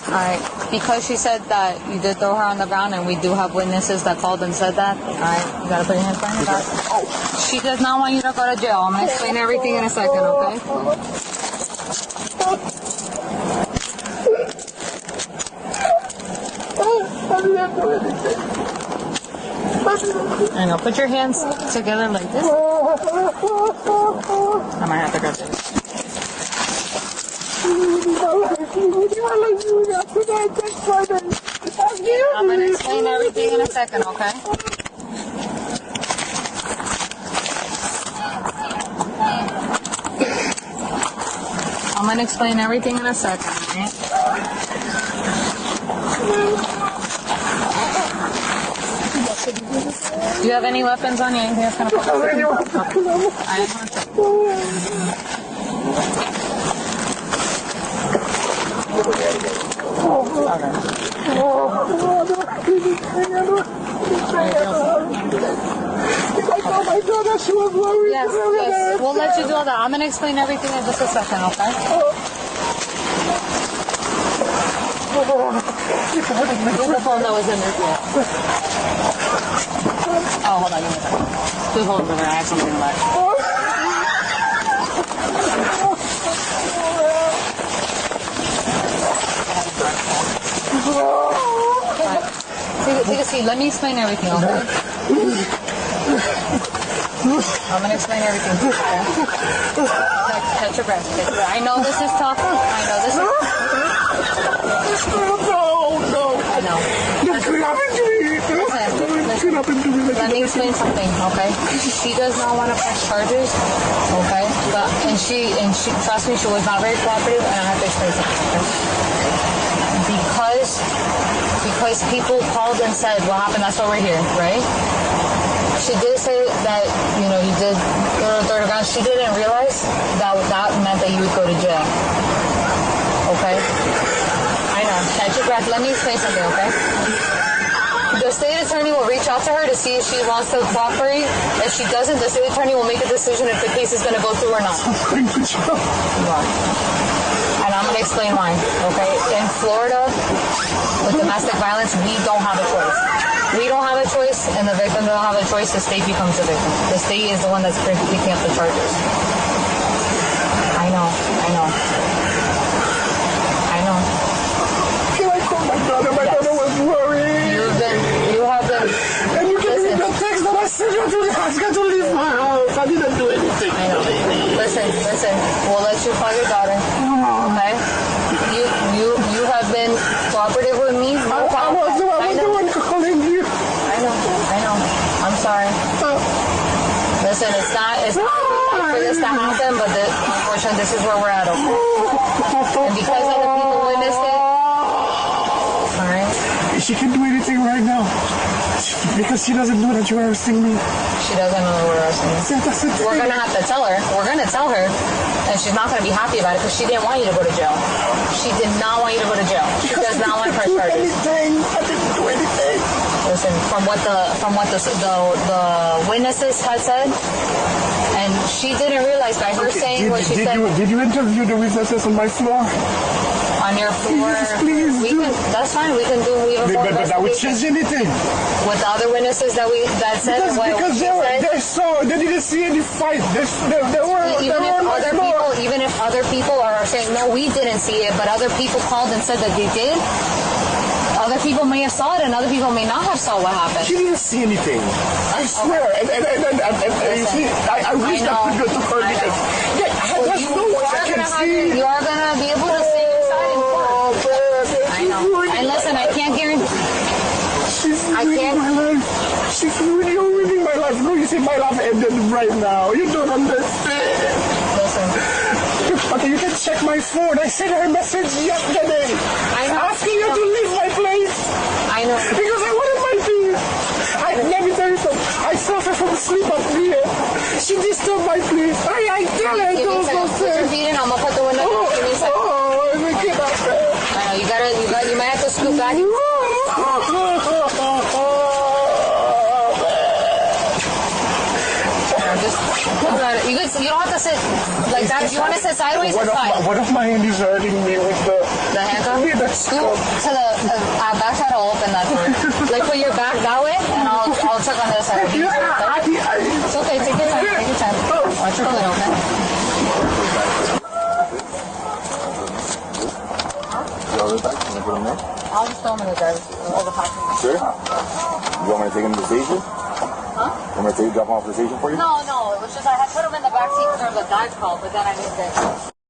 Alright, because she said that you did throw her on the ground and we do have witnesses that called and said that, alright, you gotta put your hands behind your back. She does not want you to go to jail. I'm gonna explain everything in a second, okay? I know, put your hands together like this. I might have to grab this. I'm gonna explain everything in a second, okay? I'm gonna explain everything in a second, right? Do you have any weapons on you? Anything that's gonna put I just want to check. Yes, we'll let you do all that. I'm going to explain everything in just a second, okay? The phone that was in there. Oh, hold on, give me a second. Please hold it over there. I have something to let. Take a seat. Let me explain everything, okay? I'm going to explain everything. Okay? Catch your breath. I know this is tough. I know this is No. I know. Let me explain something, okay? She does not want to press charges, okay? And she trust me, she was not very cooperative, and I have to explain something, okay? Because people called and said what happened, that's why we're here, right? She did say that, you did throw her down. She didn't realize that meant that you would go to jail. Okay? I know. Catch your breath. Let me explain something, okay? The state attorney will reach out to her to see if she wants to cooperate. If she doesn't, the state attorney will make a decision if the case is going to go through or not. And I'm going to explain why, okay? In Florida, with domestic violence, we don't have a choice. We don't have a choice, and the victim don't have a choice. The state becomes the victim. The state is the one that's picking up the charges. I know. I told my brother. My brother was worried. You have been. And you gave me the text that I sent you to the house. I got to leave my house. I didn't do anything. I know. Listen. We'll let you call your daughter. Okay? You have been cooperative with me. I was the one calling you. I know. I'm sorry. Listen, it's not for this to happen, but unfortunately, this is where we're at, okay? And because other people witnessed it, alright? She can do anything right now. Because she doesn't know that you're arresting me. She doesn't know that we're arresting me. We're going to have to tell her. We're going to tell her. And she's not going to be happy about it because she didn't want you to go to jail. She did not want you to go to jail. She does not want to press charges. I didn't do anything. Listen, from what the witnesses had said, and she didn't realize by her saying what she said. Did you interview the witnesses on my floor? On your floor? Please do. That's fine. We can do. But that would change anything. With the other witnesses that said because they didn't see any fight. Even if other people are saying no, we didn't see it, but other people called and said that they did. Other people may have saw it, and other people may not have saw what happened. She didn't see anything. I swear. Okay. And you see, I wish that could go to her because there's no way I can see. You are gonna be able to see your side in court. I know. And listen, I can't guarantee. She's really ruining my life. No, you see, my life ended right now. You don't understand. Listen. Okay, you can check my phone. I sent her a message yesterday. Asking her to leave my place. I know. Because I wanted my peace. Let me tell you something. I suffer from sleep apnea. She disturbed my place. I tell her don't go there. Put your feet in. I'm gonna put the window down. Give me a second. I know. You might have to scoot back. You don't have to sit like that. If you want to sit sideways, it's fine. One of my hand is hurting me with the The handcuff? Yeah, that's Scoot to the back side. I'll open that door. Like put your back that way, and I'll check on this side. It's okay. Take your time. Take your time. Watch your foot open. I'll just throw him in the driver's seat. Or the passenger. Sure? You want me to take him to the station? Huh? You want me to drop him off at the station for you? No. It was just I had put him in the back seat because there was a dive call, but then I moved it.